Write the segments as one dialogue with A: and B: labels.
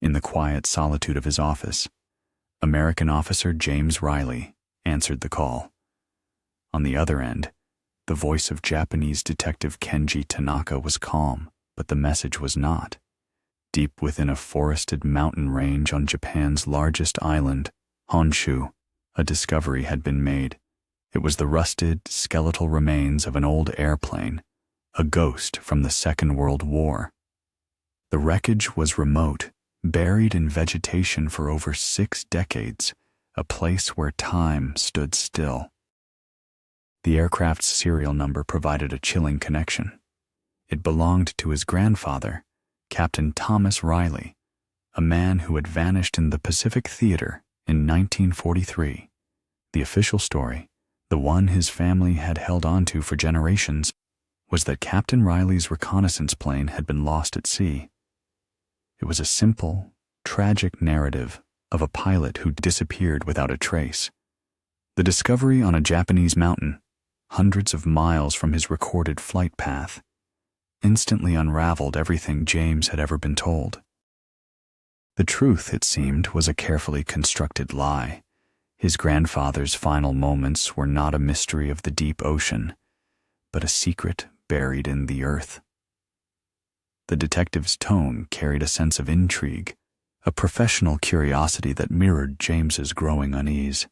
A: In the quiet solitude of his office, American officer James Riley answered the call. On the other end, the voice of Japanese detective Kenji Tanaka was calm, but the message was not. Deep within a forested mountain range on Japan's largest island, Honshu, a discovery had been made. It was the rusted, skeletal remains of an old airplane, a ghost from the Second World War. The wreckage was remote, buried in vegetation for over 6 decades, a place where time stood still. The aircraft's serial number provided a chilling connection. It belonged to his grandfather, Captain Thomas Riley, a man who had vanished in the Pacific Theater in 1943. The official story, the one his family had held onto for generations, was that Captain Riley's reconnaissance plane had been lost at sea. It was a simple, tragic narrative of a pilot who disappeared without a trace. The discovery on a Japanese mountain, hundreds of miles from his recorded flight path, instantly unraveled everything James had ever been told. The truth, it seemed, was a carefully constructed lie. His grandfather's final moments were not a mystery of the deep ocean, but a secret buried in the earth. The detective's tone carried a sense of intrigue, a professional curiosity that mirrored James's growing unease.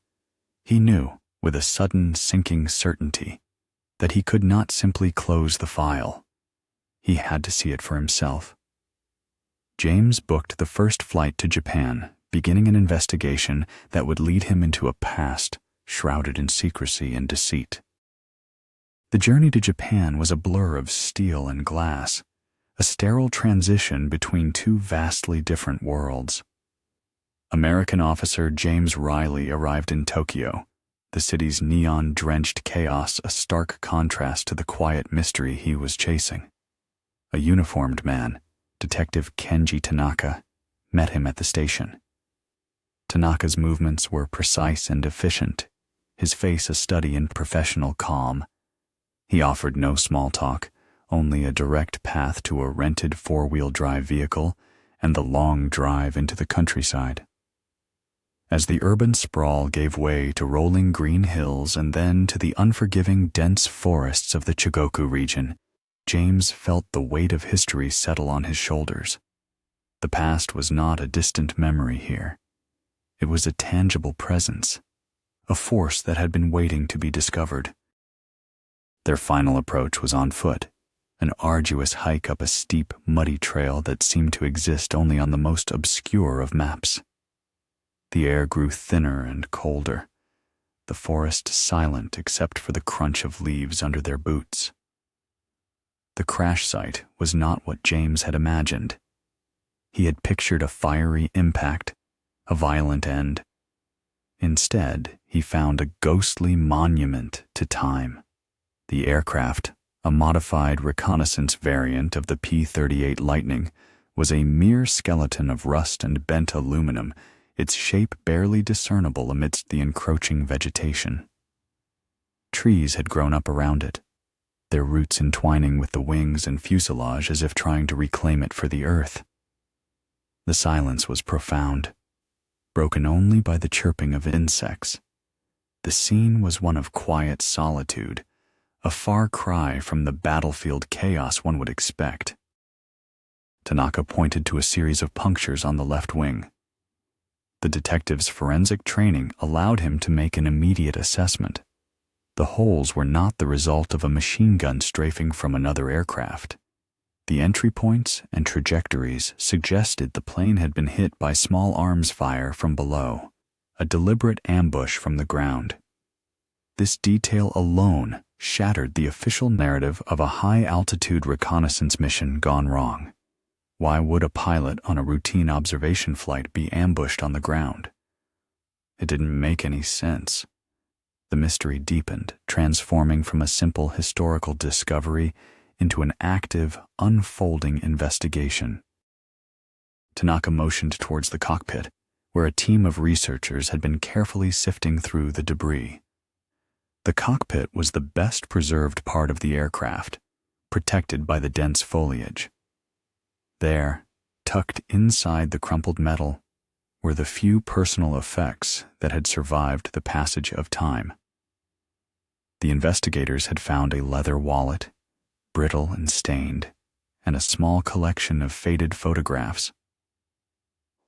A: He knew, with a sudden sinking certainty, that he could not simply close the file. He had to see it for himself. James booked the first flight to Japan, beginning an investigation that would lead him into a past shrouded in secrecy and deceit. The journey to Japan was a blur of steel and glass, a sterile transition between 2 vastly different worlds. American officer James Riley arrived in Tokyo, the city's neon-drenched chaos a stark contrast to the quiet mystery he was chasing. A uniformed man, Detective Kenji Tanaka, met him at the station. Tanaka's movements were precise and efficient, his face a study in professional calm. He offered no small talk, only a direct path to a rented 4-wheel drive vehicle and the long drive into the countryside. As the urban sprawl gave way to rolling green hills and then to the unforgiving dense forests of the Chigoku region, James felt the weight of history settle on his shoulders. The past was not a distant memory here. It was a tangible presence, a force that had been waiting to be discovered. Their final approach was on foot, an arduous hike up a steep, muddy trail that seemed to exist only on the most obscure of maps. The air grew thinner and colder, the forest silent except for the crunch of leaves under their boots. The crash site was not what James had imagined. He had pictured a fiery impact, a violent end. Instead, he found a ghostly monument to time. The aircraft, a modified reconnaissance variant of the P-38 Lightning, was a mere skeleton of rust and bent aluminum, its shape barely discernible amidst the encroaching vegetation. Trees had grown up around it, their roots entwining with the wings and fuselage as if trying to reclaim it for the earth. The silence was profound, broken only by the chirping of insects. The scene was one of quiet solitude, a far cry from the battlefield chaos one would expect. Tanaka pointed to a series of punctures on the left wing. The detective's forensic training allowed him to make an immediate assessment. The holes were not the result of a machine gun strafing from another aircraft. The entry points and trajectories suggested the plane had been hit by small arms fire from below, a deliberate ambush from the ground. This detail alone shattered the official narrative of a high-altitude reconnaissance mission gone wrong. Why would a pilot on a routine observation flight be ambushed on the ground? It didn't make any sense. The mystery deepened, transforming from a simple historical discovery into an active, unfolding investigation. Tanaka motioned towards the cockpit, where a team of researchers had been carefully sifting through the debris. The cockpit was the best preserved part of the aircraft, protected by the dense foliage. There, tucked inside the crumpled metal were the few personal effects that had survived the passage of time. The investigators had found a leather wallet, brittle and stained, and a small collection of faded photographs.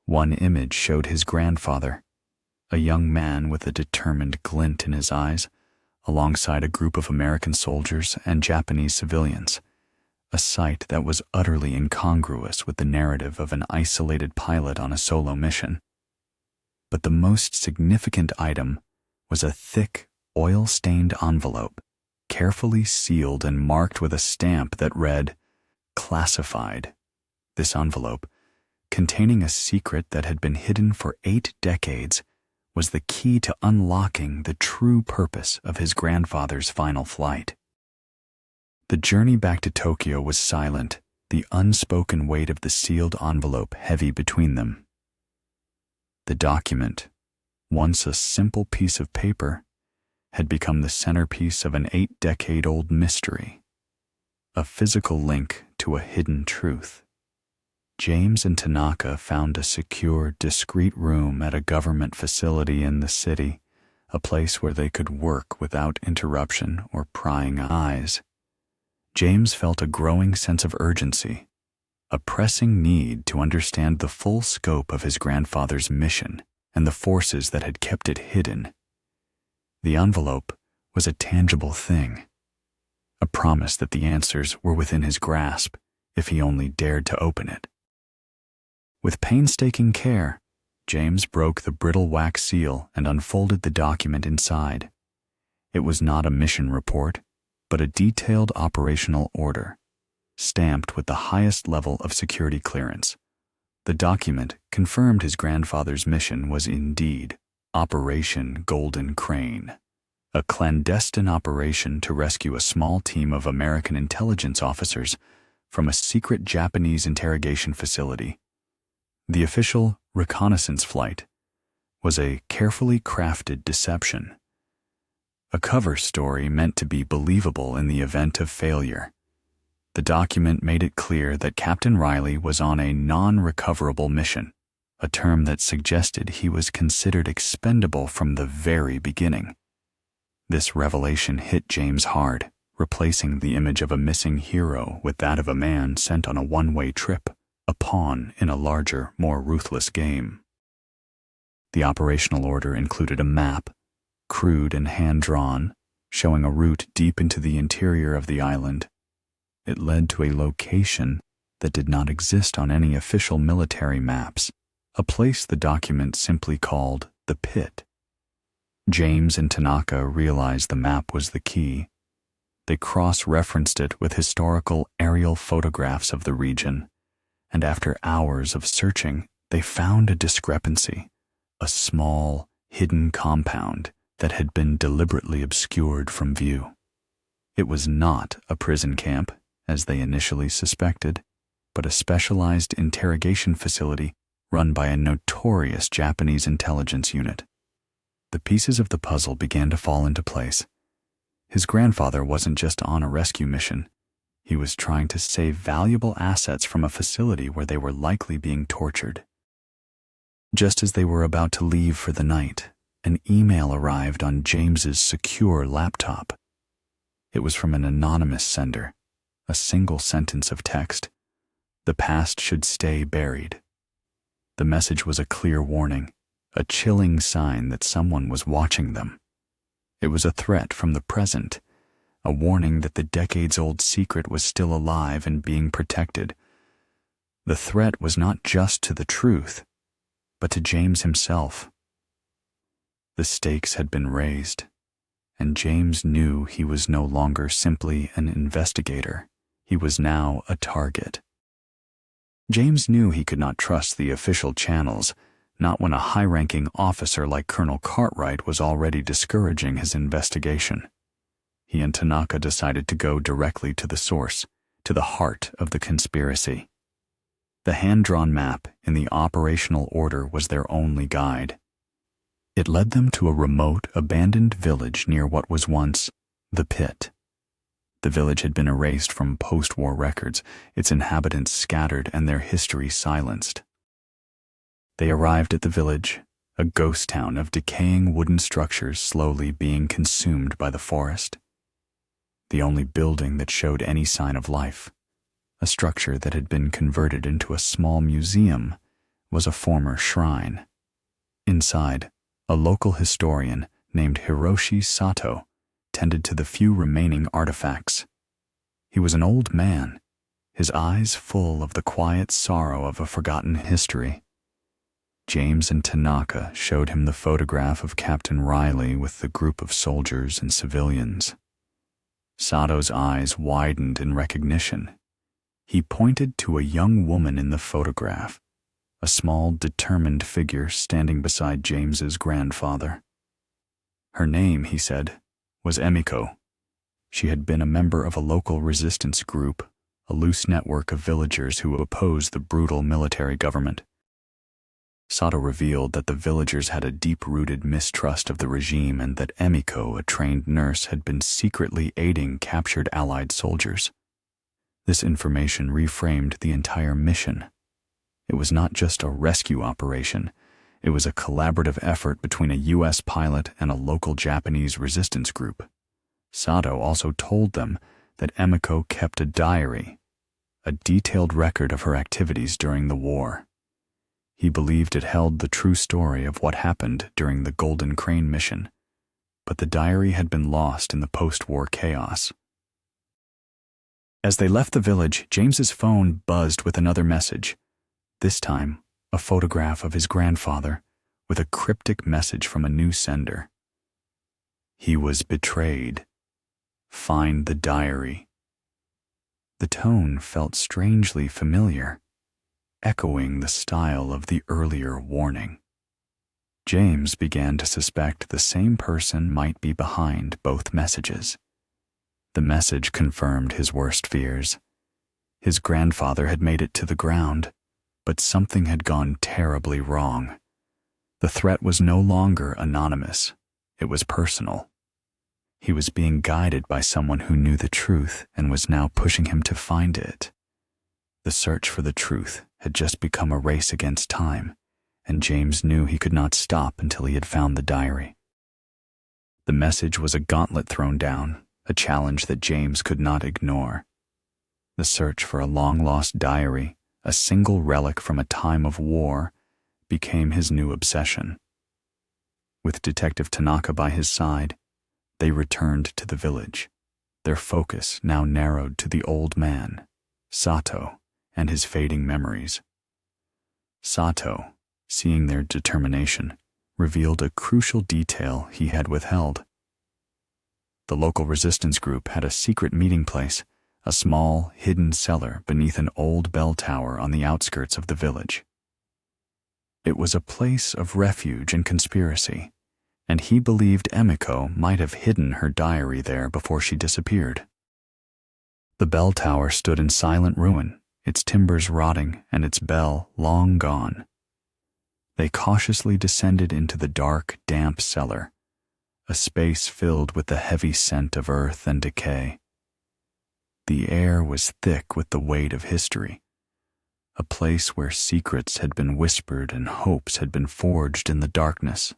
A: One image showed his grandfather, a young man with a determined glint in his eyes, alongside a group of American soldiers and Japanese civilians, a sight that was utterly incongruous with the narrative of an isolated pilot on a solo mission. But the most significant item was a thick, oil-stained envelope, carefully sealed and marked with a stamp that read, "Classified." This envelope, containing a secret that had been hidden for 8 decades, was the key to unlocking the true purpose of his grandfather's final flight. The journey back to Tokyo was silent, the unspoken weight of the sealed envelope heavy between them. The document, once a simple piece of paper, had become the centerpiece of an 8-decade-old mystery, a physical link to a hidden truth. James and Tanaka found a secure, discreet room at a government facility in the city, a place where they could work without interruption or prying eyes. James felt a growing sense of urgency, a pressing need to understand the full scope of his grandfather's mission and the forces that had kept it hidden. The envelope was a tangible thing, a promise that the answers were within his grasp if he only dared to open it. With painstaking care, James broke the brittle wax seal and unfolded the document inside. It was not a mission report, but a detailed operational order, stamped with the highest level of security clearance. The document confirmed his grandfather's mission was indeed Operation Golden Crane, a clandestine operation to rescue a small team of American intelligence officers from a secret Japanese interrogation facility. The official reconnaissance flight was a carefully crafted deception, a cover story meant to be believable in the event of failure. The document made it clear that Captain Riley was on a non-recoverable mission, a term that suggested he was considered expendable from the very beginning. This revelation hit James hard, replacing the image of a missing hero with that of a man sent on a one-way trip, a pawn in a larger, more ruthless game. The operational order included a map, crude and hand-drawn, showing a route deep into the interior of the island. It led to a location that did not exist on any official military maps, a place the document simply called the Pit. James and Tanaka realized the map was the key. They cross-referenced it with historical aerial photographs of the region, and after hours of searching, they found a discrepancy, a small, hidden compound that had been deliberately obscured from view. It was not a prison camp, as they initially suspected, but a specialized interrogation facility run by a notorious Japanese intelligence unit. The pieces of the puzzle began to fall into place. His grandfather wasn't just on a rescue mission. He was trying to save valuable assets from a facility where they were likely being tortured. Just as they were about to leave for the night, an email arrived on James's secure laptop. It was from an anonymous sender, a single sentence of text. The past should stay buried. The message was a clear warning, a chilling sign that someone was watching them. It was a threat from the present, a warning that the decades-old secret was still alive and being protected. The threat was not just to the truth, but to James himself. The stakes had been raised, and James knew he was no longer simply an investigator. He was now a target. James knew he could not trust the official channels, not when a high-ranking officer like Colonel Cartwright was already discouraging his investigation. He and Tanaka decided to go directly to the source, to the heart of the conspiracy. The hand-drawn map in the operational order was their only guide. It led them to a remote, abandoned village near what was once the Pit. The village had been erased from post-war records, its inhabitants scattered and their history silenced. They arrived at the village, a ghost town of decaying wooden structures slowly being consumed by the forest. The only building that showed any sign of life, a structure that had been converted into a small museum, was a former shrine. Inside, a local historian named Hiroshi Sato tended to the few remaining artifacts. He was an old man, his eyes full of the quiet sorrow of a forgotten history. James and Tanaka showed him the photograph of Captain Riley with the group of soldiers and civilians. Sato's eyes widened in recognition. He pointed to a young woman in the photograph, a small, determined figure standing beside James's grandfather. Her name, he said, was Emiko. She had been a member of a local resistance group, a loose network of villagers who opposed the brutal military government. Sato revealed that the villagers had a deep-rooted mistrust of the regime and that Emiko, a trained nurse, had been secretly aiding captured Allied soldiers. This information reframed the entire mission. It was not just a rescue operation. It was a collaborative effort between a U.S. pilot and a local Japanese resistance group. Sato also told them that Emiko kept a diary, a detailed record of her activities during the war. He believed it held the true story of what happened during the Golden Crane mission, but the diary had been lost in the post-war chaos. As they left the village, James's phone buzzed with another message. This time, a photograph of his grandfather, with a cryptic message from a new sender. He was betrayed. Find the diary. The tone felt strangely familiar, echoing the style of the earlier warning. James began to suspect the same person might be behind both messages. The message confirmed his worst fears. His grandfather had made it to the ground, but something had gone terribly wrong. The threat was no longer anonymous. It was personal. He was being guided by someone who knew the truth and was now pushing him to find it. The search for the truth had just become a race against time, and James knew he could not stop until he had found the diary. The message was a gauntlet thrown down, a challenge that James could not ignore. The search for a long-lost diary, a single relic from a time of war, became his new obsession. With Detective Tanaka by his side, they returned to the village, their focus now narrowed to the old man, Sato, and his fading memories. Sato, seeing their determination, revealed a crucial detail he had withheld. The local resistance group had a secret meeting place, a small, hidden cellar beneath an old bell tower on the outskirts of the village. It was a place of refuge and conspiracy, and he believed Emiko might have hidden her diary there before she disappeared. The bell tower stood in silent ruin, its timbers rotting and its bell long gone. They cautiously descended into the dark, damp cellar, a space filled with the heavy scent of earth and decay. The air was thick with the weight of history, a place where secrets had been whispered and hopes had been forged in the darkness.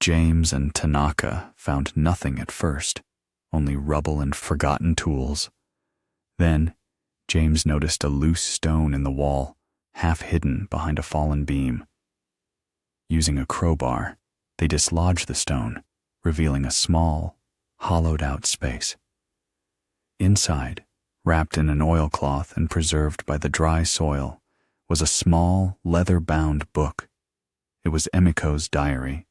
A: James and Tanaka found nothing at first, only rubble and forgotten tools. Then, James noticed a loose stone in the wall, half hidden behind a fallen beam. Using a crowbar, they dislodged the stone, revealing a small, hollowed-out space. Inside, wrapped in an oilcloth and preserved by the dry soil, was a small, leather-bound book. It was Emiko's diary.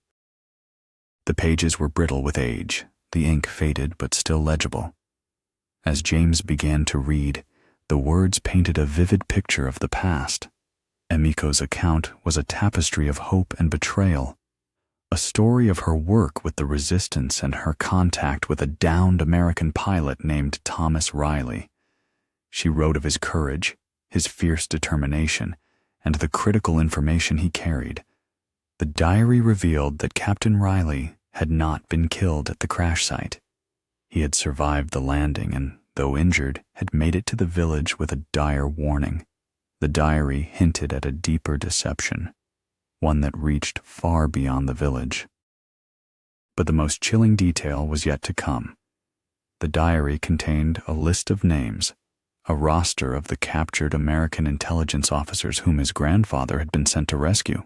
A: The pages were brittle with age, the ink faded but still legible. As James began to read, the words painted a vivid picture of the past. Emiko's account was a tapestry of hope and betrayal, a story of her work with the resistance and her contact with a downed American pilot named Thomas Riley. She wrote of his courage, his fierce determination, and the critical information he carried. The diary revealed that Captain Riley had not been killed at the crash site. He had survived the landing and though injured, had made it to the village with a dire warning. The diary hinted at a deeper deception, one that reached far beyond the village. But the most chilling detail was yet to come. The diary contained a list of names, a roster of the captured American intelligence officers whom his grandfather had been sent to rescue.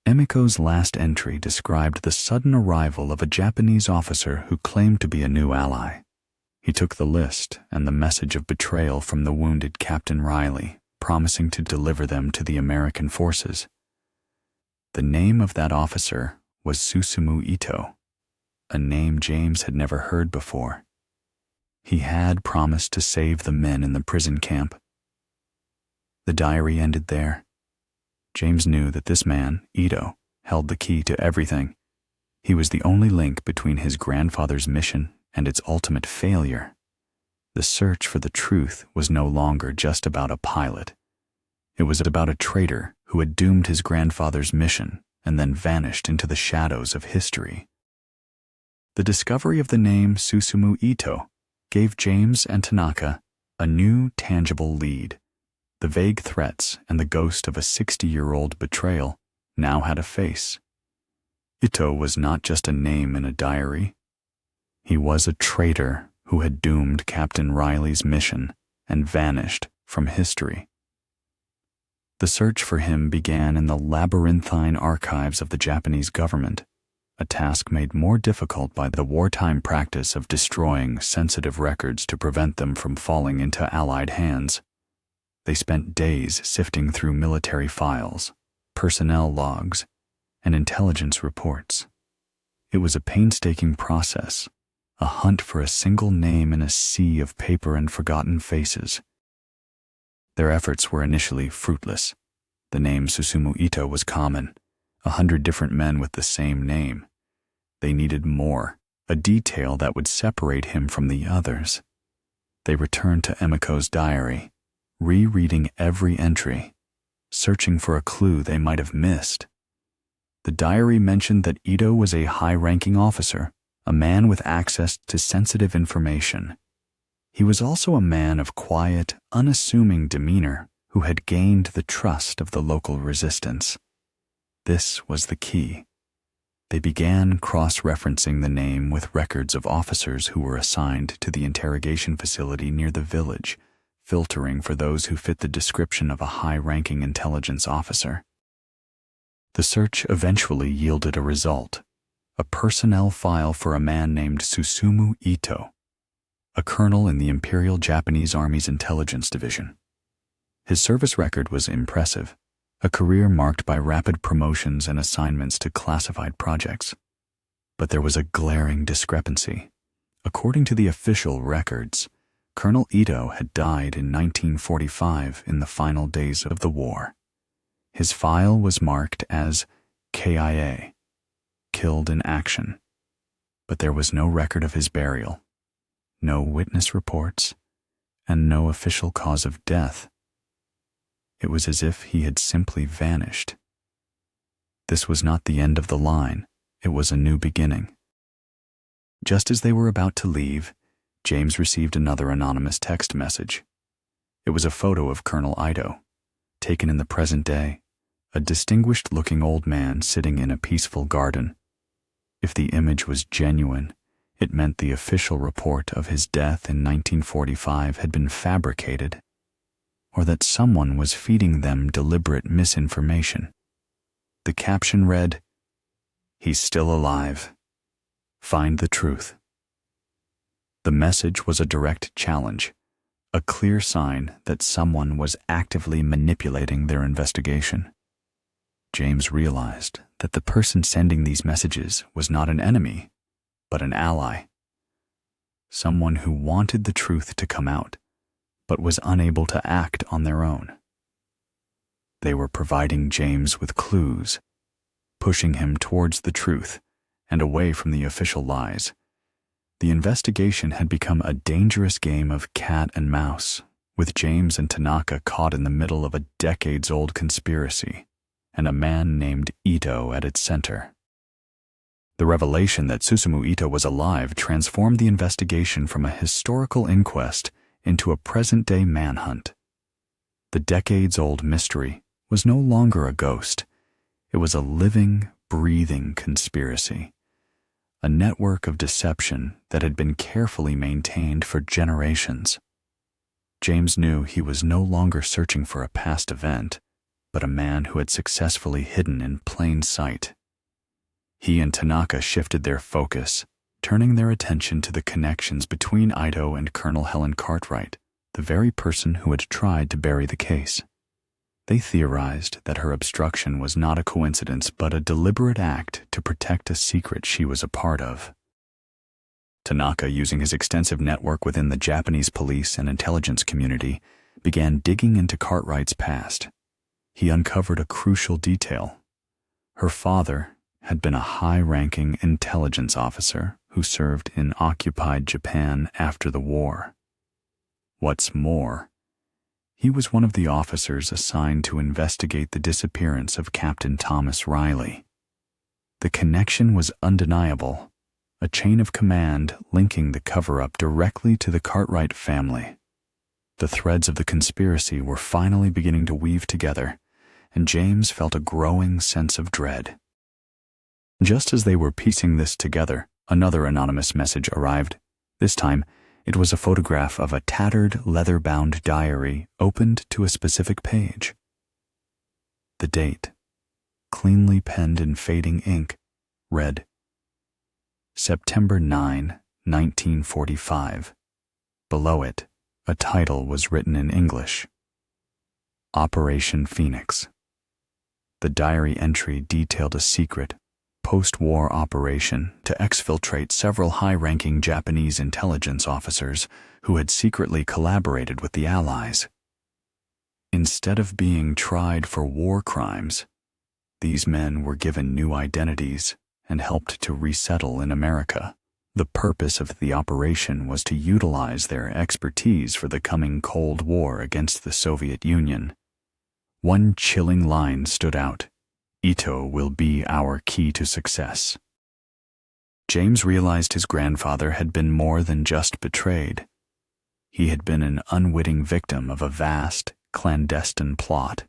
A: Emiko's last entry described the sudden arrival of a Japanese officer who claimed to be a new ally. He took the list and the message of betrayal from the wounded Captain Riley, promising to deliver them to the American forces. The name of that officer was Susumu Ito, a name James had never heard before. He had promised to save the men in the prison camp. The diary ended there. James knew that this man, Ito, held the key to everything. He was the only link between his grandfather's mission and its ultimate failure. The search for the truth was no longer just about a pilot. It was about a traitor who had doomed his grandfather's mission and then vanished into the shadows of history. The discovery of the name Susumu Ito gave James and Tanaka a new, tangible lead. The vague threats and the ghost of a 60-year-old betrayal now had a face. Ito was not just a name in a diary. He was a traitor who had doomed Captain Riley's mission and vanished from history. The search for him began in the labyrinthine archives of the Japanese government, a task made more difficult by the wartime practice of destroying sensitive records to prevent them from falling into Allied hands. They spent days sifting through military files, personnel logs, and intelligence reports. It was a painstaking process, a hunt for a single name in a sea of paper and forgotten faces. Their efforts were initially fruitless. The name Susumu Ito was common, 100 different men with the same name. They needed more, a detail that would separate him from the others. They returned to Emiko's diary, rereading every entry, searching for a clue they might have missed. The diary mentioned that Ito was a high-ranking officer, a man with access to sensitive information. He was also a man of quiet, unassuming demeanor who had gained the trust of the local resistance. This was the key. They began cross-referencing the name with records of officers who were assigned to the interrogation facility near the village, filtering for those who fit the description of a high-ranking intelligence officer. The search eventually yielded a result, a personnel file for a man named Susumu Ito, a colonel in the Imperial Japanese Army's Intelligence Division. His service record was impressive, a career marked by rapid promotions and assignments to classified projects. But there was a glaring discrepancy. According to the official records, Colonel Ito had died in 1945 in the final days of the war. His file was marked as KIA, killed in action, but there was no record of his burial, no witness reports, and no official cause of death. It was as if he had simply vanished. This was not the end of the line, it was a new beginning. Just as they were about to leave, James received another anonymous text message. It was a photo of Colonel Ito, taken in the present day, a distinguished-looking old man sitting in a peaceful garden. If the image was genuine, it meant the official report of his death in 1945 had been fabricated, or that someone was feeding them deliberate misinformation. The caption read, "He's still alive. Find the truth." The message was a direct challenge, a clear sign that someone was actively manipulating their investigation. James realized that the person sending these messages was not an enemy, but an ally. Someone who wanted the truth to come out, but was unable to act on their own. They were providing James with clues, pushing him towards the truth and away from the official lies. The investigation had become a dangerous game of cat and mouse, with James and Tanaka caught in the middle of a decades-old conspiracy, and a man named Ito at its center. The revelation that Susumu Ito was alive transformed the investigation from a historical inquest into a present-day manhunt. The decades-old mystery was no longer a ghost. It was a living, breathing conspiracy, a network of deception that had been carefully maintained for generations. James knew he was no longer searching for a past event, but a man who had successfully hidden in plain sight. He and Tanaka shifted their focus, turning their attention to the connections between Ito and Colonel Helen Cartwright, the very person who had tried to bury the case. They theorized that her obstruction was not a coincidence but a deliberate act to protect a secret she was a part of. Tanaka, using his extensive network within the Japanese police and intelligence community, began digging into Cartwright's past. He uncovered a crucial detail. Her father had been a high-ranking intelligence officer who served in occupied Japan after the war. What's more, he was one of the officers assigned to investigate the disappearance of Captain Thomas Riley. The connection was undeniable, a chain of command linking the cover-up directly to the Cartwright family. The threads of the conspiracy were finally beginning to weave together, and James felt a growing sense of dread. Just as they were piecing this together, another anonymous message arrived. This time, it was a photograph of a tattered, leather-bound diary opened to a specific page. The date, cleanly penned in fading ink, read, September 9, 1945. Below it, a title was written in English, Operation Phoenix. The diary entry detailed a secret, post-war operation to exfiltrate several high-ranking Japanese intelligence officers who had secretly collaborated with the Allies. Instead of being tried for war crimes, these men were given new identities and helped to resettle in America. The purpose of the operation was to utilize their expertise for the coming Cold War against the Soviet Union. One chilling line stood out. Ito will be our key to success. James realized his grandfather had been more than just betrayed. He had been an unwitting victim of a vast, clandestine plot.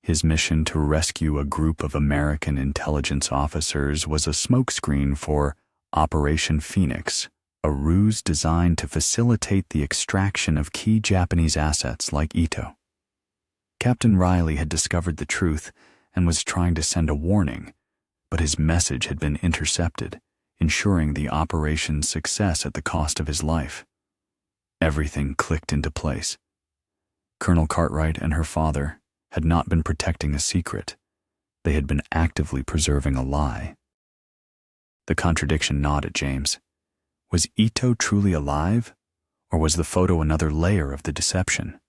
A: His mission to rescue a group of American intelligence officers was a smokescreen for Operation Phoenix, a ruse designed to facilitate the extraction of key Japanese assets like Ito. Captain Riley had discovered the truth and was trying to send a warning, but his message had been intercepted, ensuring the operation's success at the cost of his life. Everything clicked into place. Colonel Cartwright and her father had not been protecting a secret. They had been actively preserving a lie. The contradiction gnawed at James. Was Ito truly alive, or was the photo another layer of the deception?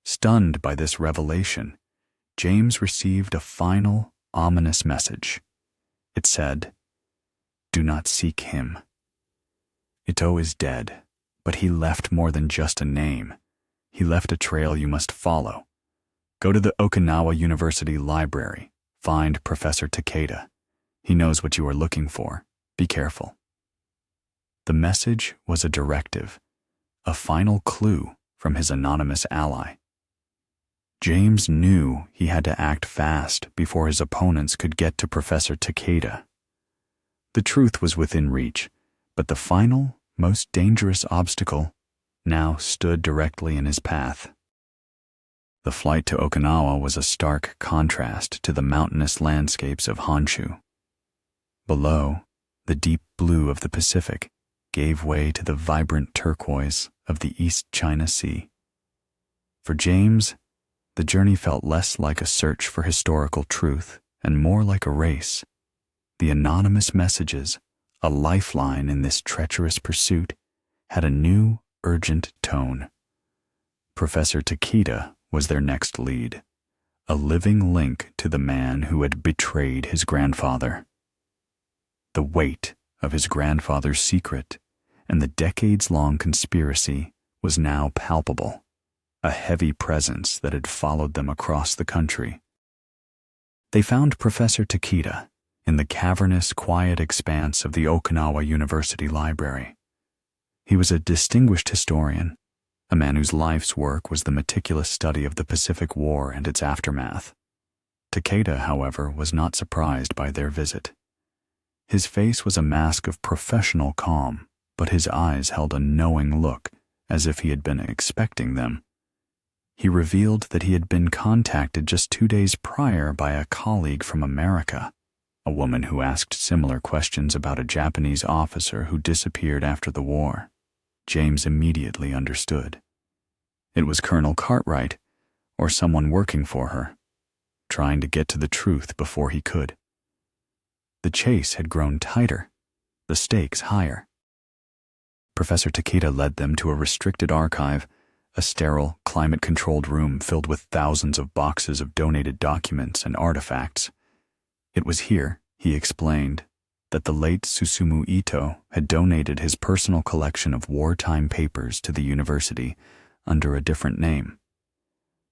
A: Stunned by this revelation, James received a final, ominous message. It said, "Do not seek him. Ito is dead, but he left more than just a name. He left a trail you must follow. Go to the Okinawa University Library. Find Professor Takeda. He knows what you are looking for. Be careful." The message was a directive, a final clue from his anonymous ally. James knew he had to act fast before his opponents could get to Professor Takeda. The truth was within reach, but the final, most dangerous obstacle now stood directly in his path. The flight to Okinawa was a stark contrast to the mountainous landscapes of Honshu. Below, the deep blue of the Pacific gave way to the vibrant turquoise of the East China Sea. For James, the journey felt less like a search for historical truth and more like a race. The anonymous messages, a lifeline in this treacherous pursuit, had a new, urgent tone. Professor Takeda was their next lead, a living link to the man who had betrayed his grandfather. The weight of his grandfather's secret and the decades-long conspiracy was now palpable, a heavy presence that had followed them across the country. They found Professor Takeda in the cavernous, quiet expanse of the Okinawa University Library. He was a distinguished historian, a man whose life's work was the meticulous study of the Pacific War and its aftermath. Takeda, however, was not surprised by their visit. His face was a mask of professional calm, but his eyes held a knowing look, as if he had been expecting them. He revealed that he had been contacted just 2 days prior by a colleague from America, a woman who asked similar questions about a Japanese officer who disappeared after the war. James immediately understood. It was Colonel Cartwright, or someone working for her, trying to get to the truth before he could. The chase had grown tighter, the stakes higher. Professor Takeda led them to a restricted archive, a sterile, climate-controlled room filled with thousands of boxes of donated documents and artifacts. It was here, he explained, that the late Susumu Ito had donated his personal collection of wartime papers to the university under a different name.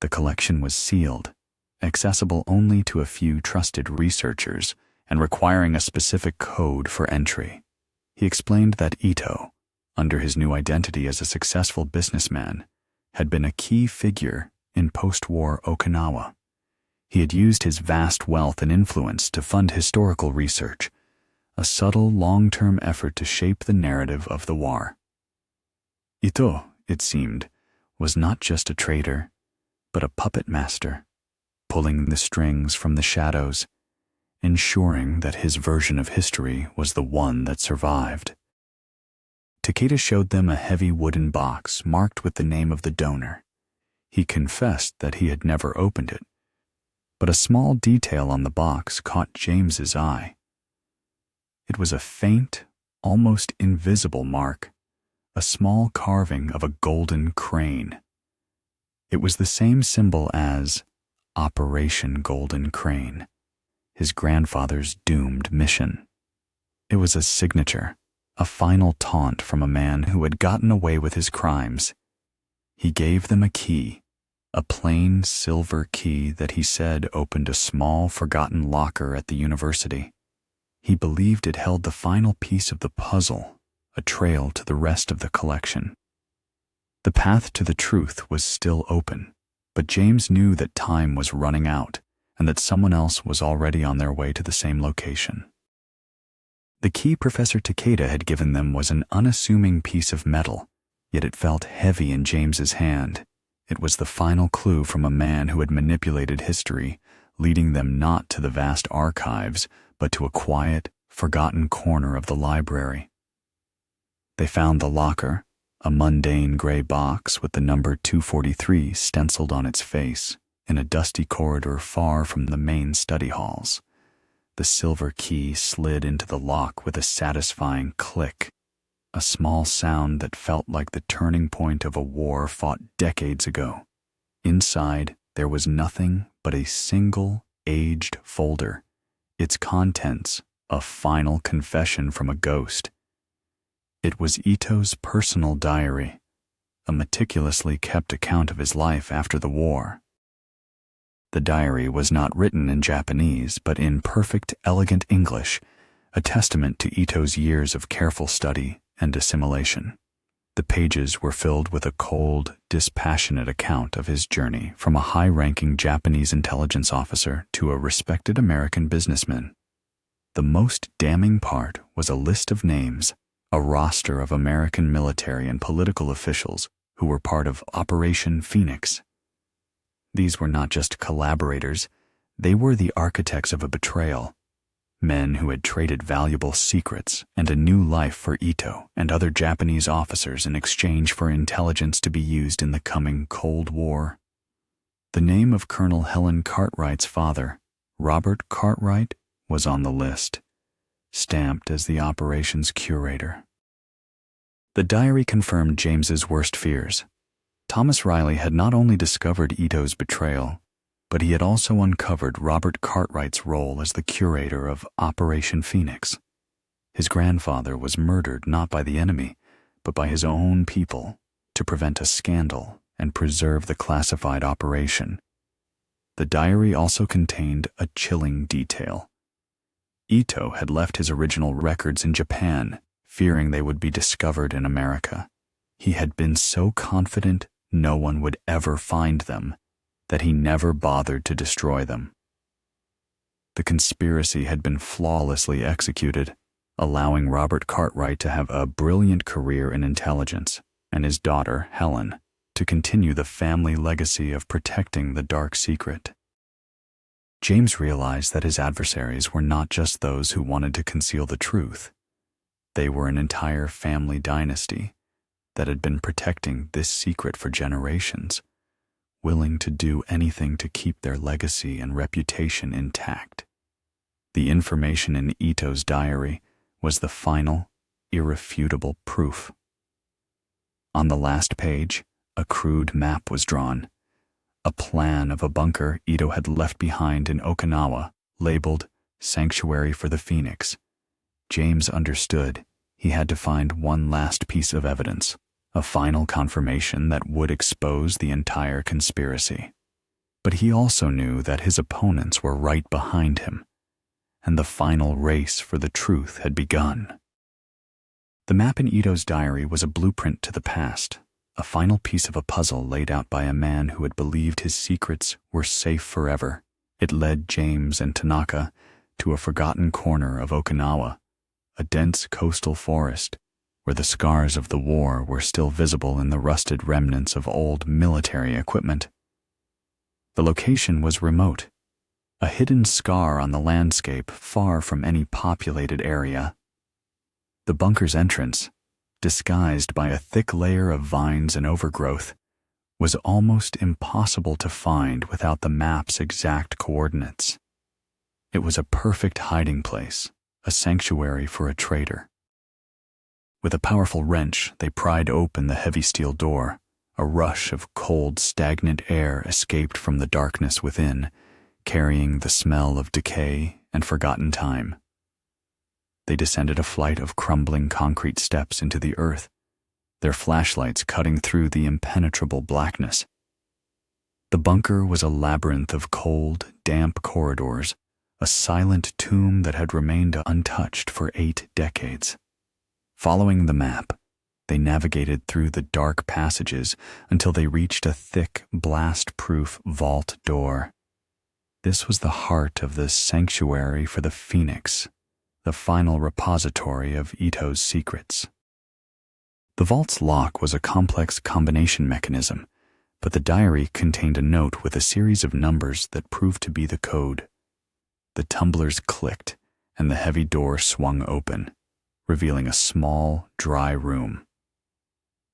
A: The collection was sealed, accessible only to a few trusted researchers, and requiring a specific code for entry. He explained that Ito, under his new identity as a successful businessman, had been a key figure in post-war Okinawa. He had used his vast wealth and influence to fund historical research, a subtle, long-term effort to shape the narrative of the war. Ito, it seemed, was not just a trader, but a puppet master, pulling the strings from the shadows, ensuring that his version of history was the one that survived. Takeda showed them a heavy wooden box marked with the name of the donor. He confessed that he had never opened it, but a small detail on the box caught James's eye. It was a faint, almost invisible mark, a small carving of a golden crane. It was the same symbol as Operation Golden Crane, his grandfather's doomed mission. It was a signature, a final taunt from a man who had gotten away with his crimes. He gave them a key, a plain silver key that he said opened a small, forgotten locker at the university. He believed it held the final piece of the puzzle, a trail to the rest of the collection. The path to the truth was still open, but James knew that time was running out and that someone else was already on their way to the same location. The key Professor Takeda had given them was an unassuming piece of metal, yet it felt heavy in James's hand. It was the final clue from a man who had manipulated history, leading them not to the vast archives, but to a quiet, forgotten corner of the library. They found the locker, a mundane gray box with the number 243 stenciled on its face, in a dusty corridor far from the main study halls. The silver key slid into the lock with a satisfying click, a small sound that felt like the turning point of a war fought decades ago. Inside, there was nothing but a single, aged folder, its contents a final confession from a ghost. It was Ito's personal diary, a meticulously kept account of his life after the war. The diary was not written in Japanese, but in perfect, elegant English, a testament to Ito's years of careful study and assimilation. The pages were filled with a cold, dispassionate account of his journey from a high-ranking Japanese intelligence officer to a respected American businessman. The most damning part was a list of names, a roster of American military and political officials who were part of Operation Phoenix. These were not just collaborators, they were the architects of a betrayal, men who had traded valuable secrets and a new life for Ito and other Japanese officers in exchange for intelligence to be used in the coming Cold War. The name of Colonel Helen Cartwright's father, Robert Cartwright, was on the list, stamped as the operations curator. The diary confirmed James's worst fears. Thomas Riley had not only discovered Ito's betrayal, but he had also uncovered Robert Cartwright's role as the curator of Operation Phoenix. His grandfather was murdered not by the enemy, but by his own people to prevent a scandal and preserve the classified operation. The diary also contained a chilling detail. Ito had left his original records in Japan, fearing they would be discovered in America. He had been so confident no one would ever find them that he never bothered to destroy them. The conspiracy had been flawlessly executed, allowing Robert Cartwright to have a brilliant career in intelligence and his daughter, Helen, to continue the family legacy of protecting the dark secret. James realized that his adversaries were not just those who wanted to conceal the truth. They were an entire family dynasty that had been protecting this secret for generations, willing to do anything to keep their legacy and reputation intact. The information in Ito's diary was the final, irrefutable proof. On the last page, a crude map was drawn, a plan of a bunker Ito had left behind in Okinawa, labeled Sanctuary for the Phoenix. James understood he had to find one last piece of evidence, a final confirmation that would expose the entire conspiracy. But he also knew that his opponents were right behind him, and the final race for the truth had begun. The map in Ito's diary was a blueprint to the past, a final piece of a puzzle laid out by a man who had believed his secrets were safe forever. It led James and Tanaka to a forgotten corner of Okinawa, a dense coastal forest where the scars of the war were still visible in the rusted remnants of old military equipment. The location was remote, a hidden scar on the landscape far from any populated area. The bunker's entrance, disguised by a thick layer of vines and overgrowth, was almost impossible to find without the map's exact coordinates. It was a perfect hiding place, a sanctuary for a traitor. With a powerful wrench, they pried open the heavy steel door. A rush of cold, stagnant air escaped from the darkness within, carrying the smell of decay and forgotten time. They descended a flight of crumbling concrete steps into the earth, their flashlights cutting through the impenetrable blackness. The bunker was a labyrinth of cold, damp corridors, a silent tomb that had remained untouched for 8 decades. Following the map, they navigated through the dark passages until they reached a thick, blast-proof vault door. This was the heart of the Sanctuary for the Phoenix, the final repository of Ito's secrets. The vault's lock was a complex combination mechanism, but the diary contained a note with a series of numbers that proved to be the code. The tumblers clicked, and the heavy door swung open, revealing a small, dry room.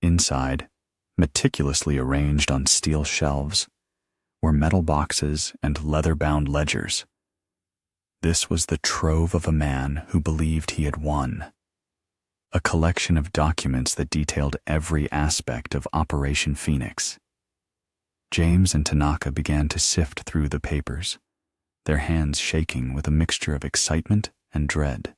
A: Inside, meticulously arranged on steel shelves, were metal boxes and leather-bound ledgers. This was the trove of a man who believed he had won. A collection of documents that detailed every aspect of Operation Phoenix. James and Tanaka began to sift through the papers, their hands shaking with a mixture of excitement and dread.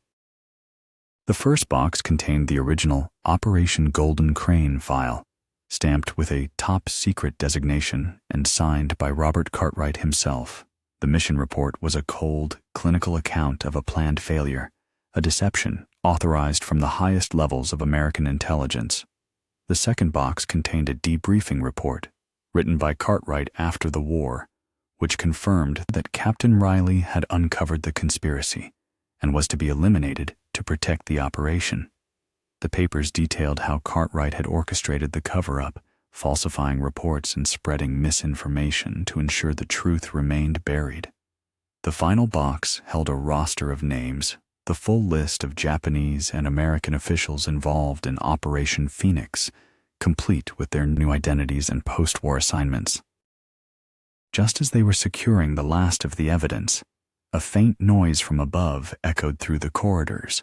A: The first box contained the original Operation Golden Crane file, stamped with a top-secret designation and signed by Robert Cartwright himself. The mission report was a cold, clinical account of a planned failure, a deception authorized from the highest levels of American intelligence. The second box contained a debriefing report, written by Cartwright after the war, which confirmed that Captain Riley had uncovered the conspiracy and was to be eliminated to protect the operation. The papers detailed how Cartwright had orchestrated the cover-up, falsifying reports and spreading misinformation to ensure the truth remained buried. The final box held a roster of names, the full list of Japanese and American officials involved in Operation Phoenix, complete with their new identities and post-war assignments. Just as they were securing the last of the evidence, a faint noise from above echoed through the corridors.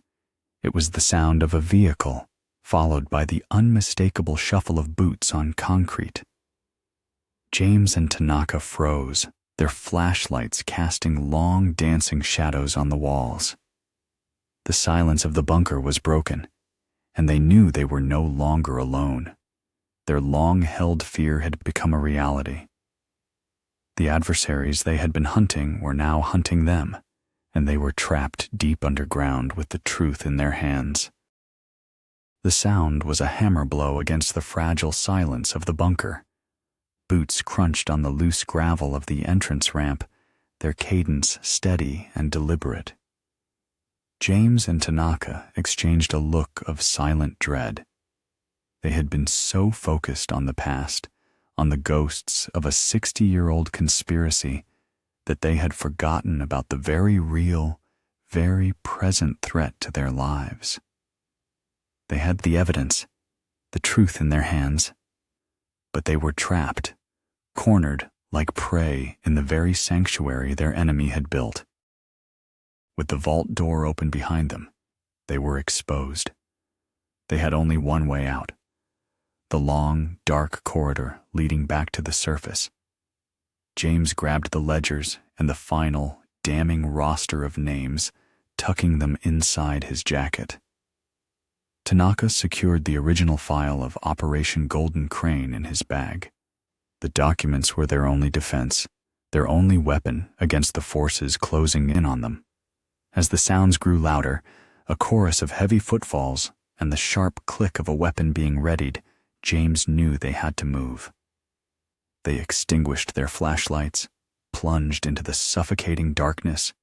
A: It was the sound of a vehicle, followed by the unmistakable shuffle of boots on concrete. James and Tanaka froze, their flashlights casting long, dancing shadows on the walls. The silence of the bunker was broken, and they knew they were no longer alone. Their long-held fear had become a reality. The adversaries they had been hunting were now hunting them, and they were trapped deep underground with the truth in their hands. The sound was a hammer blow against the fragile silence of the bunker. Boots crunched on the loose gravel of the entrance ramp, their cadence steady and deliberate. James and Tanaka exchanged a look of silent dread. They had been so focused on the past, on the ghosts of a 60-year-old conspiracy, that they had forgotten about the very real, very present threat to their lives. They had the evidence, the truth in their hands, but they were trapped, cornered like prey in the very sanctuary their enemy had built. With the vault door open behind them, they were exposed. They had only one way out, the long, dark corridor leading back to the surface. James grabbed the ledgers and the final, damning roster of names, tucking them inside his jacket. Tanaka secured the original file of Operation Golden Crane in his bag. The documents were their only defense, their only weapon against the forces closing in on them. As the sounds grew louder, a chorus of heavy footfalls and the sharp click of a weapon being readied, James knew they had to move. They extinguished their flashlights, plunged into the suffocating darkness,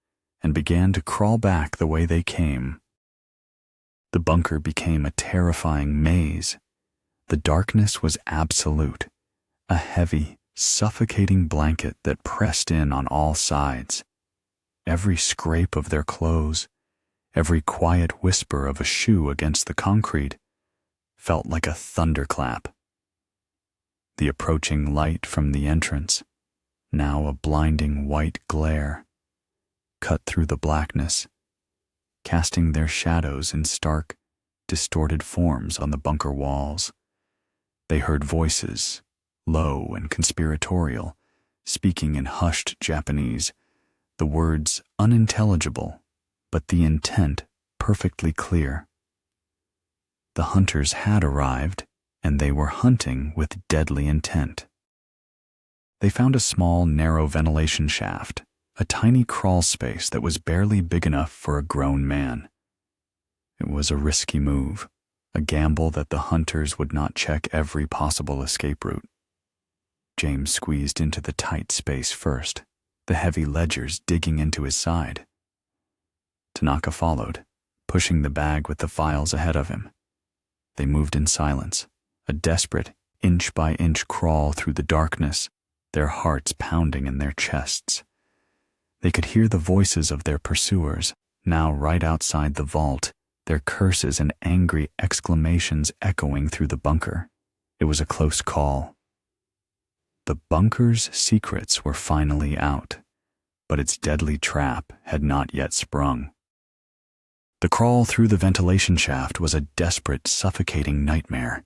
A: and began to crawl back the way they came. The bunker became a terrifying maze. The darkness was absolute, a heavy, suffocating blanket that pressed in on all sides. Every scrape of their clothes, every quiet whisper of a shoe against the concrete, felt like a thunderclap. The approaching light from the entrance, now a blinding white glare, cut through the blackness, casting their shadows in stark, distorted forms on the bunker walls. They heard voices, low and conspiratorial, speaking in hushed Japanese, the words unintelligible, but the intent perfectly clear. The hunters had arrived, and they were hunting with deadly intent. They found a small, narrow ventilation shaft, a tiny crawl space that was barely big enough for a grown man. It was a risky move, a gamble that the hunters would not check every possible escape route. James squeezed into the tight space first, the heavy ledgers digging into his side. Tanaka followed, pushing the bag with the files ahead of him. They moved in silence, a desperate, inch-by-inch crawl through the darkness, their hearts pounding in their chests. They could hear the voices of their pursuers, now right outside the vault, their curses and angry exclamations echoing through the bunker. It was a close call. The bunker's secrets were finally out, but its deadly trap had not yet sprung. The crawl through the ventilation shaft was a desperate, suffocating nightmare.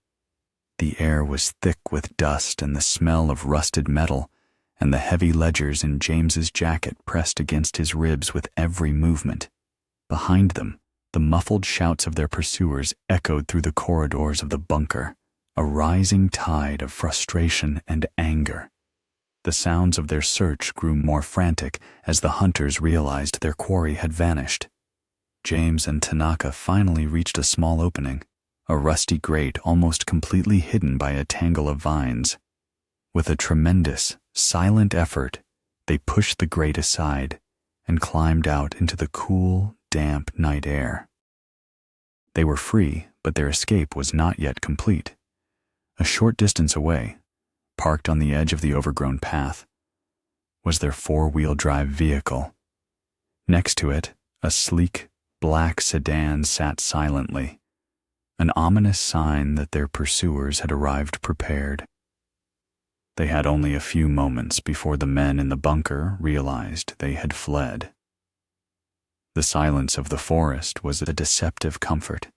A: The air was thick with dust and the smell of rusted metal, and the heavy ledgers in James's jacket pressed against his ribs with every movement. Behind them, the muffled shouts of their pursuers echoed through the corridors of the bunker, a rising tide of frustration and anger. The sounds of their search grew more frantic as the hunters realized their quarry had vanished. James and Tanaka finally reached a small opening, a rusty grate almost completely hidden by a tangle of vines. With a tremendous, silent effort, they pushed the grate aside and climbed out into the cool, damp night air. They were free, but their escape was not yet complete. A short distance away, parked on the edge of the overgrown path, was their four-wheel drive vehicle. Next to it, a sleek, black sedan sat silently, an ominous sign that their pursuers had arrived prepared. They had only a few moments before the men in the bunker realized they had fled. The silence of the forest was a deceptive comfort,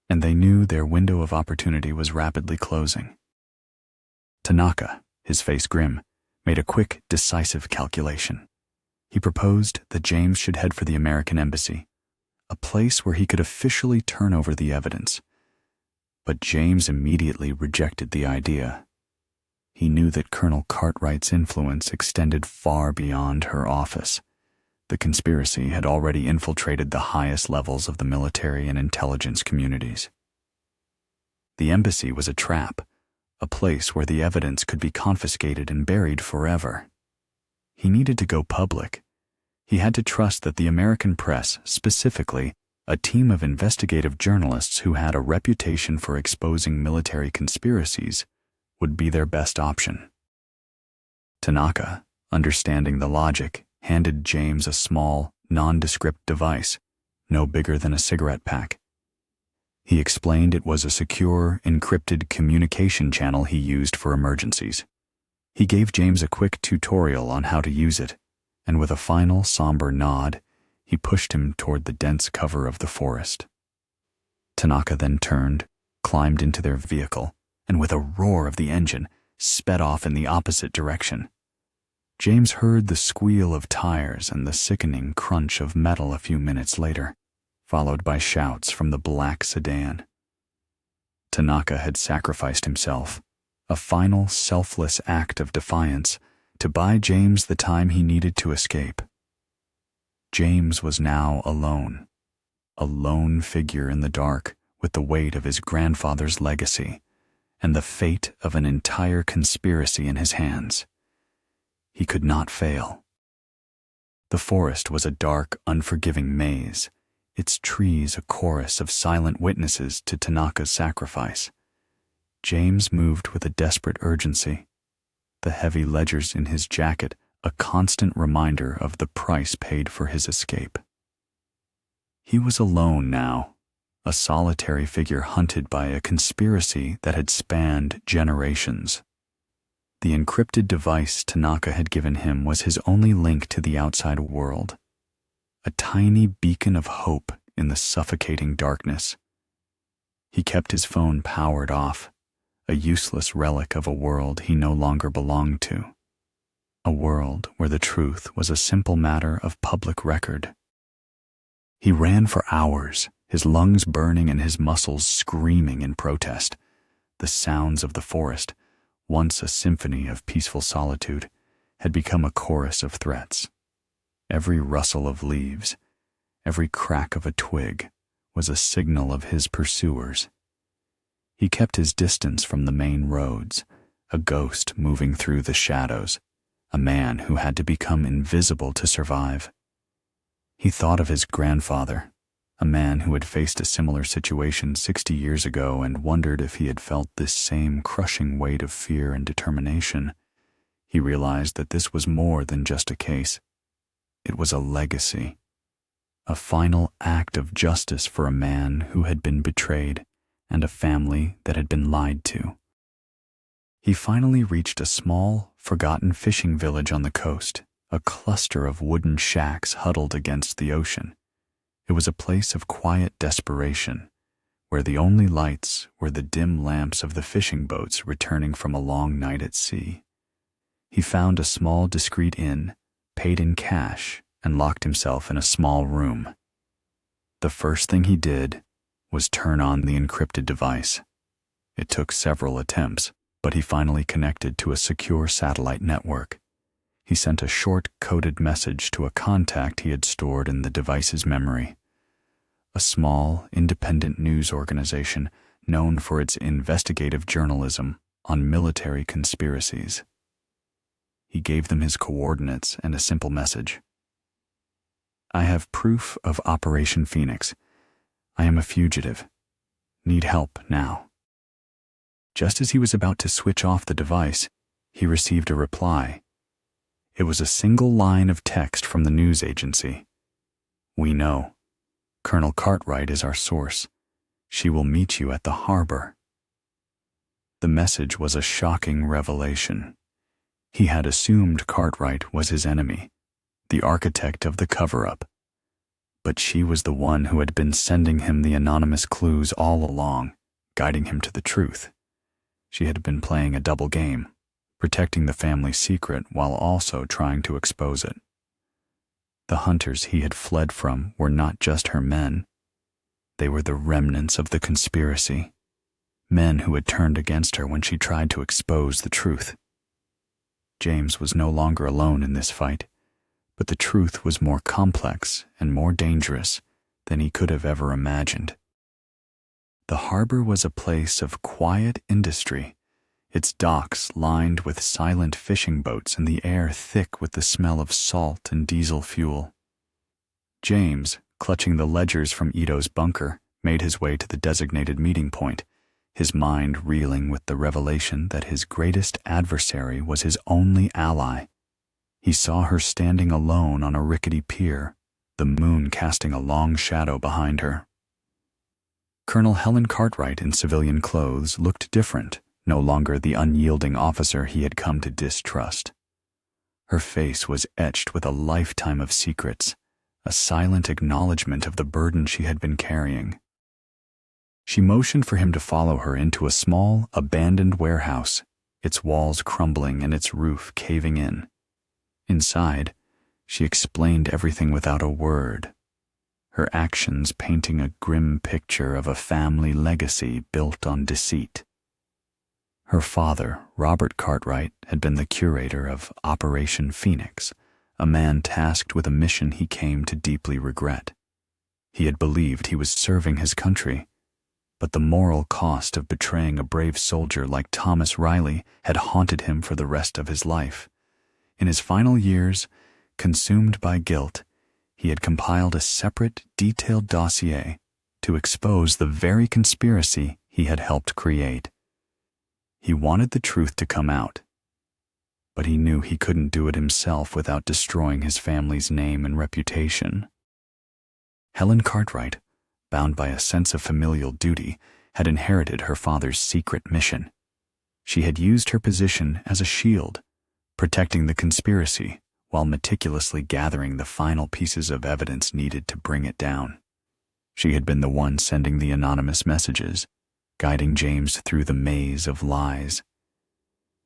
A: and they knew their window of opportunity was rapidly closing. Tanaka, his face grim, made a quick, decisive calculation. He proposed that James should head for the American embassy, a place where he could officially turn over the evidence. But James immediately rejected the idea. He knew that Colonel Cartwright's influence extended far beyond her office. The conspiracy had already infiltrated the highest levels of the military and intelligence communities. The embassy was a trap, a place where the evidence could be confiscated and buried forever. He needed to go public. He had to trust that the American press, specifically a team of investigative journalists who had a reputation for exposing military conspiracies, would be their best option. Tanaka, understanding the logic, handed James a small, nondescript device, no bigger than a cigarette pack. He explained it was a secure, encrypted communication channel he used for emergencies. He gave James a quick tutorial on how to use it, and with a final somber nod, he pushed him toward the dense cover of the forest. Tanaka then turned, climbed into their vehicle, and with a roar of the engine, sped off in the opposite direction. James heard the squeal of tires and the sickening crunch of metal a few minutes later, followed by shouts from the black sedan. Tanaka had sacrificed himself, a final selfless act of defiance, to buy James the time he needed to escape. James was now alone, a lone figure in the dark with the weight of his grandfather's legacy and the fate of an entire conspiracy in his hands. He could not fail. The forest was a dark, unforgiving maze, its trees a chorus of silent witnesses to Tanaka's sacrifice. James moved with a desperate urgency, the heavy ledgers in his jacket a constant reminder of the price paid for his escape. He was alone now, a solitary figure hunted by a conspiracy that had spanned generations. The encrypted device Tanaka had given him was his only link to the outside world, a tiny beacon of hope in the suffocating darkness. He kept his phone powered off, a useless relic of a world he no longer belonged to. A world where the truth was a simple matter of public record. He ran for hours, his lungs burning and his muscles screaming in protest. The sounds of the forest, once a symphony of peaceful solitude, had become a chorus of threats. Every rustle of leaves, every crack of a twig, was a signal of his pursuers. He kept his distance from the main roads, a ghost moving through the shadows, a man who had to become invisible to survive. He thought of his grandfather, a man who had faced a similar situation 60 years ago, and wondered if he had felt this same crushing weight of fear and determination. He realized that this was more than just a case. It was a legacy, a final act of justice for a man who had been betrayed and a family that had been lied to. He finally reached a small, forgotten fishing village on the coast, a cluster of wooden shacks huddled against the ocean. It was a place of quiet desperation, where the only lights were the dim lamps of the fishing boats returning from a long night at sea. He found a small, discreet inn, paid in cash, and locked himself in a small room. The first thing he did was turn on the encrypted device. It took several attempts, but he finally connected to a secure satellite network. He sent a short, coded message to a contact he had stored in the device's memory, a small, independent news organization known for its investigative journalism on military conspiracies. He gave them his coordinates and a simple message. "I have proof of Operation Phoenix. I am a fugitive. Need help now." Just as he was about to switch off the device, he received a reply. It was a single line of text from the news agency. "We know. Colonel Cartwright is our source. She will meet you at the harbor." The message was a shocking revelation. He had assumed Cartwright was his enemy, the architect of the cover-up. But she was the one who had been sending him the anonymous clues all along, guiding him to the truth. She had been playing a double game, protecting the family secret while also trying to expose it. The hunters he had fled from were not just her men. They were the remnants of the conspiracy, men who had turned against her when she tried to expose the truth. James was no longer alone in this fight, but the truth was more complex and more dangerous than he could have ever imagined. The harbor was a place of quiet industry, its docks lined with silent fishing boats and the air thick with the smell of salt and diesel fuel. James, clutching the ledgers from Ito's bunker, made his way to the designated meeting point, his mind reeling with the revelation that his greatest adversary was his only ally. He saw her standing alone on a rickety pier, the moon casting a long shadow behind her. Colonel Helen Cartwright in civilian clothes looked different, no longer the unyielding officer he had come to distrust. Her face was etched with a lifetime of secrets, a silent acknowledgement of the burden she had been carrying. She motioned for him to follow her into a small, abandoned warehouse, its walls crumbling and its roof caving in. Inside, she explained everything without a word, her actions painting a grim picture of a family legacy built on deceit. Her father, Robert Cartwright, had been the curator of Operation Phoenix, a man tasked with a mission he came to deeply regret. He had believed he was serving his country, but the moral cost of betraying a brave soldier like Thomas Riley had haunted him for the rest of his life. In his final years, consumed by guilt, he had compiled a separate, detailed dossier to expose the very conspiracy he had helped create. He wanted the truth to come out, but he knew he couldn't do it himself without destroying his family's name and reputation. Helen Cartwright, bound by a sense of familial duty, had inherited her father's secret mission. She had used her position as a shield, protecting the conspiracy while meticulously gathering the final pieces of evidence needed to bring it down. She had been the one sending the anonymous messages, guiding James through the maze of lies.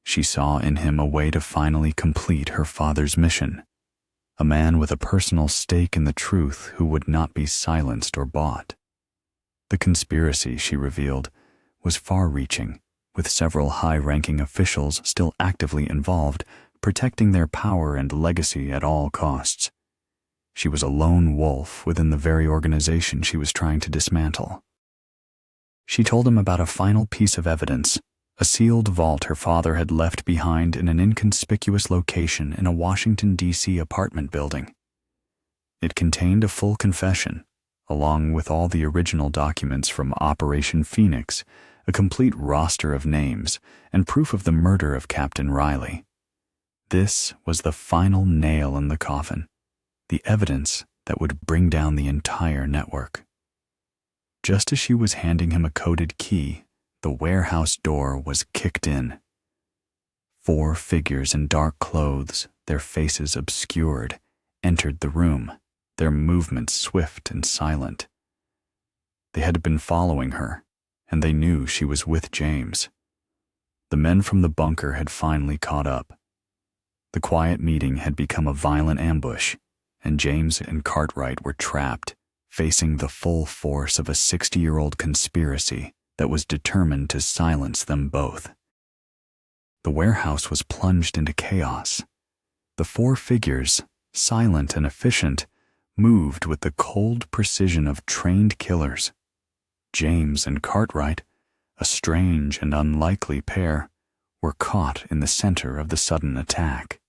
A: She saw in him a way to finally complete her father's mission, a man with a personal stake in the truth who would not be silenced or bought. The conspiracy, she revealed, was far-reaching, with several high-ranking officials still actively involved, protecting their power and legacy at all costs. She was a lone wolf within the very organization she was trying to dismantle. She told him about a final piece of evidence, a sealed vault her father had left behind in an inconspicuous location in a Washington, D.C. apartment building. It contained a full confession, along with all the original documents from Operation Phoenix, a complete roster of names, and proof of the murder of Captain Riley. This was the final nail in the coffin, the evidence that would bring down the entire network. Just as she was handing him a coded key, the warehouse door was kicked in. 4 figures in dark clothes, their faces obscured, entered the room, their movements swift and silent. They had been following her, and they knew she was with James. The men from the bunker had finally caught up. The quiet meeting had become a violent ambush, and James and Cartwright were trapped, facing the full force of a 60-year-old conspiracy that was determined to silence them both. The warehouse was plunged into chaos. The 4 figures, silent and efficient, moved with the cold precision of trained killers. James and Cartwright, a strange and unlikely pair, were caught in the center of the sudden attack.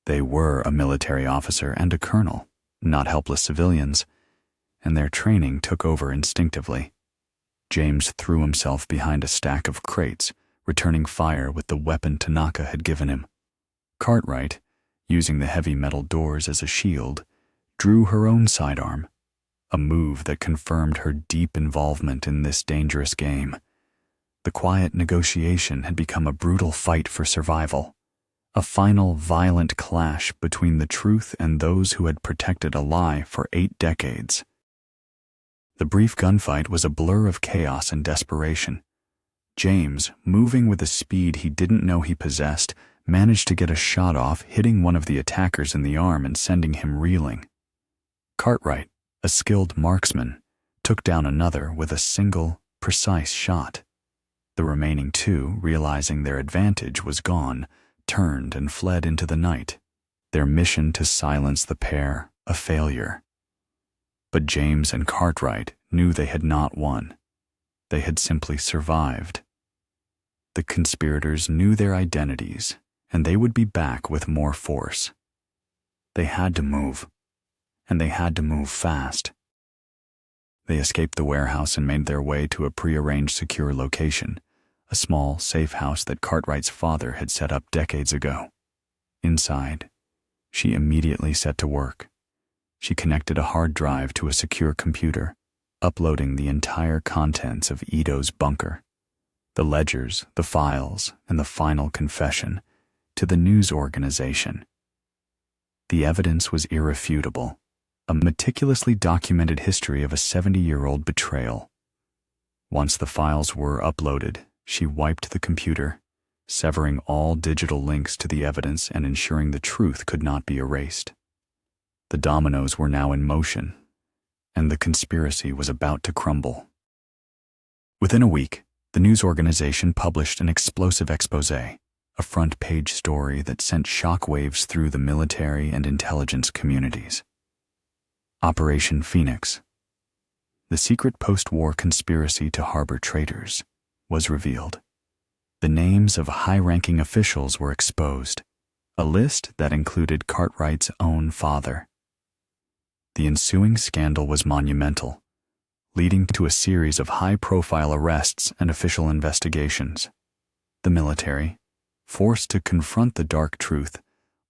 A: They were a military officer and a colonel, not helpless civilians, and their training took over instinctively. James threw himself behind a stack of crates, returning fire with the weapon Tanaka had given him. Cartwright, using the heavy metal doors as a shield, drew her own sidearm, a move that confirmed her deep involvement in this dangerous game. The quiet negotiation had become a brutal fight for survival, a final violent clash between the truth and those who had protected a lie for 8 decades. The brief gunfight was a blur of chaos and desperation. James, moving with a speed he didn't know he possessed, managed to get a shot off, hitting one of the attackers in the arm and sending him reeling. Cartwright, a skilled marksman, took down another with a single, precise shot. The remaining 2, realizing their advantage was gone, turned and fled into the night, their mission to silence the pair a failure. But James and Cartwright knew they had not won. They had simply survived. The conspirators knew their identities, and they would be back with more force. They had to move, and they had to move fast. They escaped the warehouse and made their way to a prearranged secure location, a small, safe house that Cartwright's father had set up decades ago. Inside, she immediately set to work. She connected a hard drive to a secure computer, uploading the entire contents of Ito's bunker, the ledgers, the files, and the final confession, to the news organization. The evidence was irrefutable, a meticulously documented history of a 70-year-old betrayal. Once the files were uploaded, she wiped the computer, severing all digital links to the evidence and ensuring the truth could not be erased. The dominoes were now in motion, and the conspiracy was about to crumble. Within a week, the news organization published an explosive exposé, a front-page story that sent shockwaves through the military and intelligence communities. Operation Phoenix, the secret post-war conspiracy to harbor traitors, was revealed. The names of high-ranking officials were exposed, a list that included Cartwright's own father. The ensuing scandal was monumental, leading to a series of high-profile arrests and official investigations. The military, forced to confront the dark truth,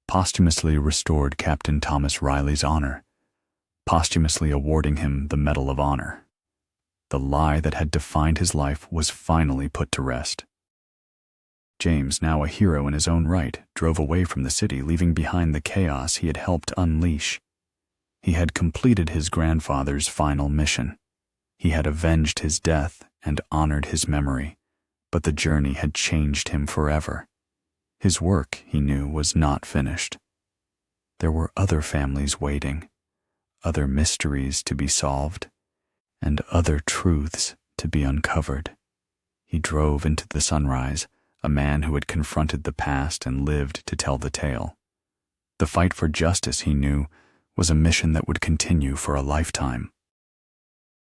A: posthumously restored Captain Thomas Riley's honor, posthumously awarding him the Medal of Honor. The lie that had defined his life was finally put to rest. James, now a hero in his own right, drove away from the city, leaving behind the chaos he had helped unleash. He had completed his grandfather's final mission. He had avenged his death and honored his memory, but the journey had changed him forever. His work, he knew, was not finished. There were other families waiting, other mysteries to be solved, and other truths to be uncovered. He drove into the sunrise, a man who had confronted the past and lived to tell the tale. The fight for justice, he knew, was a mission that would continue for a lifetime.